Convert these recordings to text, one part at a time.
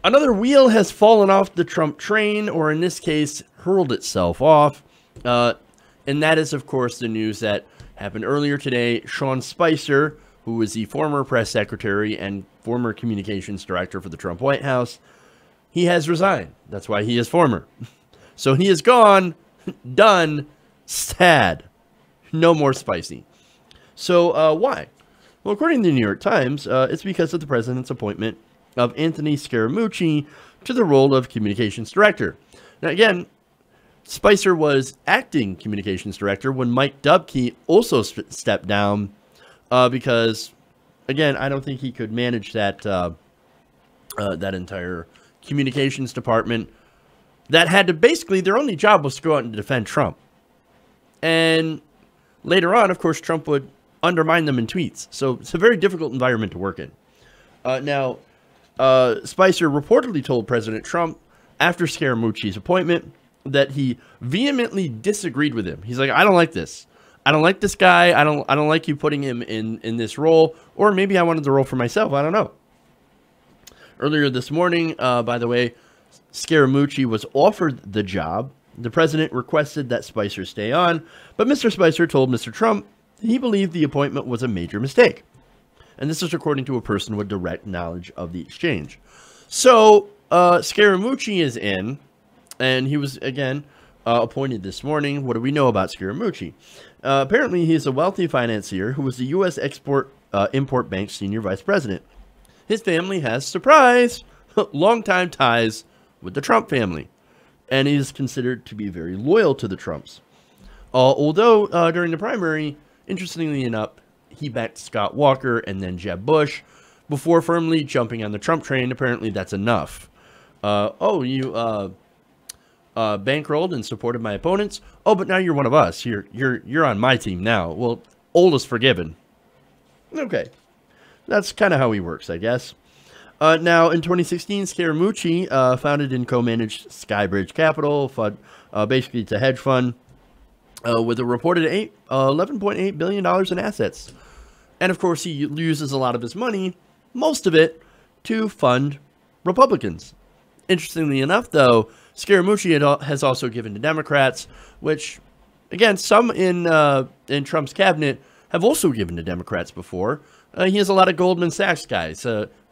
Another wheel has fallen off the Trump train, or in this case, hurled itself off. And that is, of course, the news that happened earlier today. Sean Spicer, who was the former press secretary and former communications director for the Trump White House, he has resigned. That's why he is former. So he is gone, done, sad. No more Spicy. So why? Well, according to the New York Times, it's because of the president's appointment of Anthony Scaramucci to the role of communications director. Now, again, Spicer was acting communications director when Mike Dubke also stepped down because, again, I don't think he could manage that that entire communications department that had to basically, their only job was to go out and defend Trump. And later on, of course, Trump would undermine them in tweets. So it's a very difficult environment to work in. Now, Spicer reportedly told President Trump after Scaramucci's appointment that he vehemently disagreed with him. He's like, I don't like this. I don't like this guy. I don't like you putting him in this role. Or maybe I wanted the role for myself. I don't know. Earlier this morning, by the way, Scaramucci was offered the job. The president requested that Spicer stay on, but Mr. Spicer told Mr. Trump he believed the appointment was a major mistake. And this is according to a person with direct knowledge of the exchange. So, Scaramucci is in, and he was, again, appointed this morning. What do we know about Scaramucci? Apparently, he is a wealthy financier who was the U.S. Import Bank's senior vice president. His family has, surprise, longtime ties with the Trump family. And he is considered to be very loyal to the Trumps. Although, during the primary, interestingly enough, he backed Scott Walker and then Jeb Bush before firmly jumping on the Trump train. Apparently, that's enough. You bankrolled and supported my opponents. Oh, but now you're one of us. You're on my team now. Well, old is forgiven. Okay, that's kind of how he works, I guess. Now, in 2016, Scaramucci founded and co-managed Skybridge Capital, basically it's a hedge fund, with a reported $11.8 billion in assets. And, of course, he uses a lot of his money, most of it, to fund Republicans. Interestingly enough, though, Scaramucci has also given to Democrats, which, again, some in Trump's cabinet have also given to Democrats before. He has a lot of Goldman Sachs guys.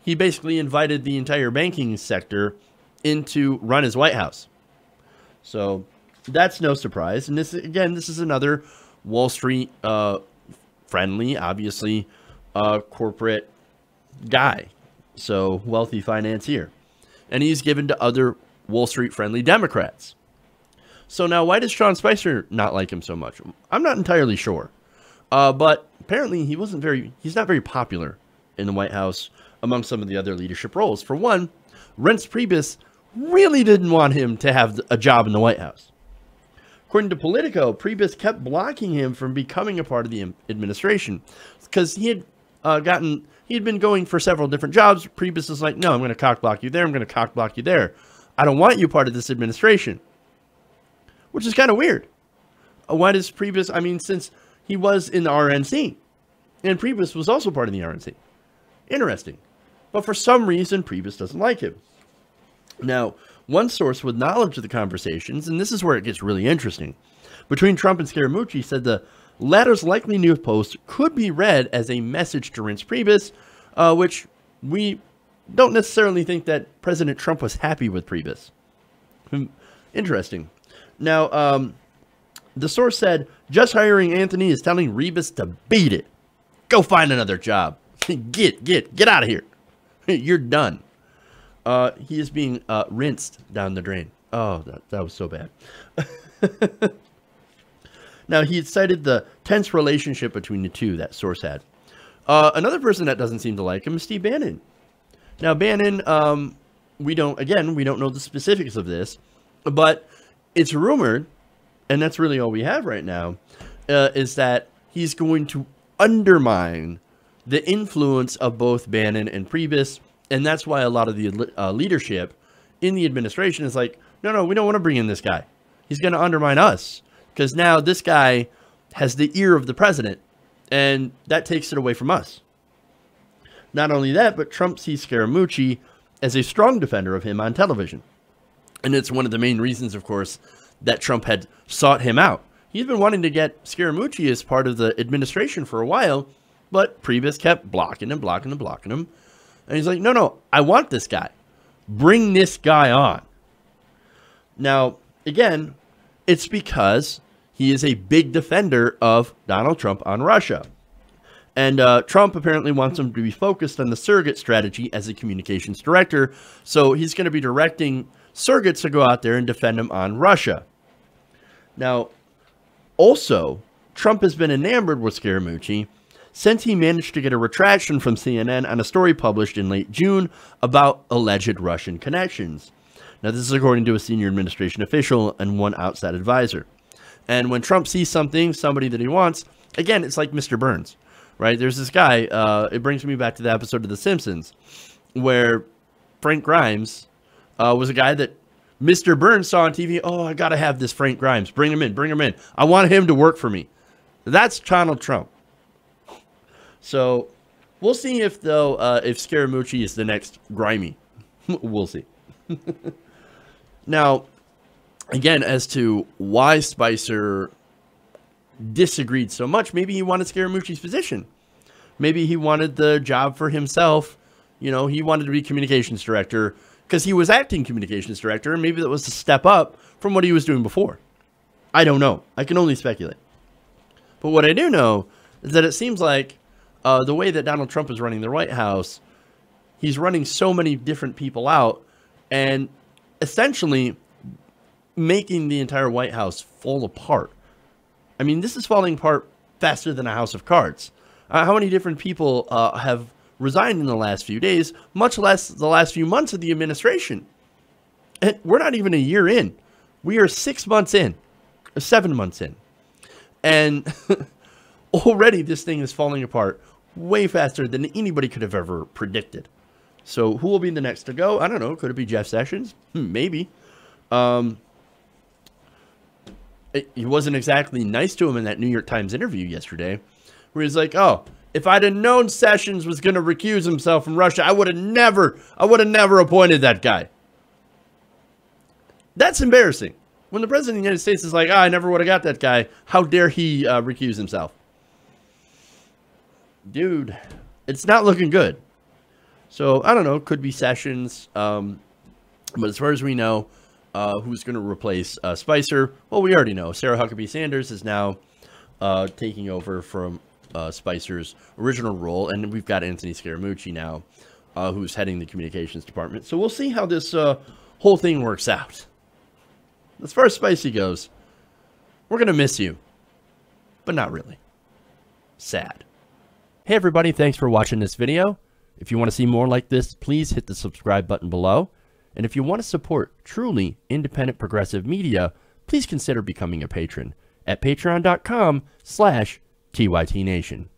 He basically invited the entire banking sector in to run his White House. So that's no surprise. And this, again, this is another Wall Street friendly, obviously, corporate guy. So wealthy financier. And he's given to other Wall Street friendly Democrats. So now why does Sean Spicer not like him so much? I'm not entirely sure. But apparently he's not very popular in the White House among some of the other leadership roles. For one, Reince Priebus really didn't want him to have a job in the White House. According to Politico, Priebus kept blocking him from becoming a part of the administration because he had been going for several different jobs. Priebus is like, no, I'm going to cock block you there. I'm going to cock block you there. I don't want you part of this administration, which is kind of weird. Why does Priebus, I mean, since he was in the RNC and Priebus was also part of the RNC. Interesting. But for some reason, Priebus doesn't like him. Now, one source with knowledge of the conversations, and this is where it gets really interesting, between Trump and Scaramucci said the latter's likely new post could be read as a message to Reince Priebus, which we don't necessarily think that President Trump was happy with Priebus. Interesting. Now, the source said, just hiring Anthony is telling Priebus to beat it. Go find another job. Get out of here. You're done. He is being rinsed down the drain. Oh, that was so bad. Now, he had cited the tense relationship between the two, that source had. Another person that doesn't seem to like him is Steve Bannon. Now, Bannon, we don't know the specifics of this, but it's rumored, and that's really all we have right now, is that he's going to undermine the influence of both Bannon and Priebus, and that's why a lot of the leadership in the administration is like, no, we don't want to bring in this guy. He's going to undermine us, because now this guy has the ear of the president, and that takes it away from us. Not only that, but Trump sees Scaramucci as a strong defender of him on television. And it's one of the main reasons, of course, that Trump had sought him out. He's been wanting to get Scaramucci as part of the administration for a while, but Priebus kept blocking him. And he's like, no, I want this guy. Bring this guy on. Now, again, it's because he is a big defender of Donald Trump on Russia. And Trump apparently wants him to be focused on the surrogate strategy as a communications director. So he's going to be directing surrogates to go out there and defend him on Russia. Now, also, Trump has been enamored with Scaramucci since he managed to get a retraction from CNN on a story published in late June about alleged Russian connections. Now, this is according to a senior administration official and one outside advisor. And when Trump sees somebody that he wants, again, it's like Mr. Burns, right? There's this guy, it brings me back to the episode of The Simpsons, where Frank Grimes was a guy that Mr. Burns saw on TV. Oh, I got to have this Frank Grimes. Bring him in. I want him to work for me. That's Donald Trump. So we'll see if Scaramucci is the next Grimy. We'll see. Now, again, as to why Spicer disagreed so much, maybe he wanted Scaramucci's position. Maybe he wanted the job for himself. You know, he wanted to be communications director because he was acting communications director, and maybe that was a step up from what he was doing before. I don't know. I can only speculate. But what I do know is that it seems like the way that Donald Trump is running the White House, he's running so many different people out and essentially making the entire White House fall apart. I mean, this is falling apart faster than a house of cards. How many different people have resigned in the last few days, much less the last few months of the administration? And we're not even a year in. We are 6 months in, or 7 months in. And already this thing is falling apart way faster than anybody could have ever predicted. So who will be the next to go? I don't know. Could it be Jeff Sessions? Maybe. He wasn't exactly nice to him in that New York Times interview yesterday, where he's like, oh, if I'd have known Sessions was going to recuse himself from Russia, I would have never appointed that guy. That's embarrassing. When the president of the United States is like, I never would have got that guy, how dare he recuse himself? Dude, it's not looking good. So, I don't know. Could be Sessions. But as far as we know, who's going to replace Spicer? Well, we already know. Sarah Huckabee Sanders is now taking over from Spicer's original role. And we've got Anthony Scaramucci now, who's heading the communications department. So we'll see how this whole thing works out. As far as Spicy goes, we're going to miss you. But not really. Sad. Hey everybody, thanks for watching this video. If you want to see more like this, please hit the subscribe button below. And if you want to support truly independent progressive media, please consider becoming a patron at patreon.com/TYTNation.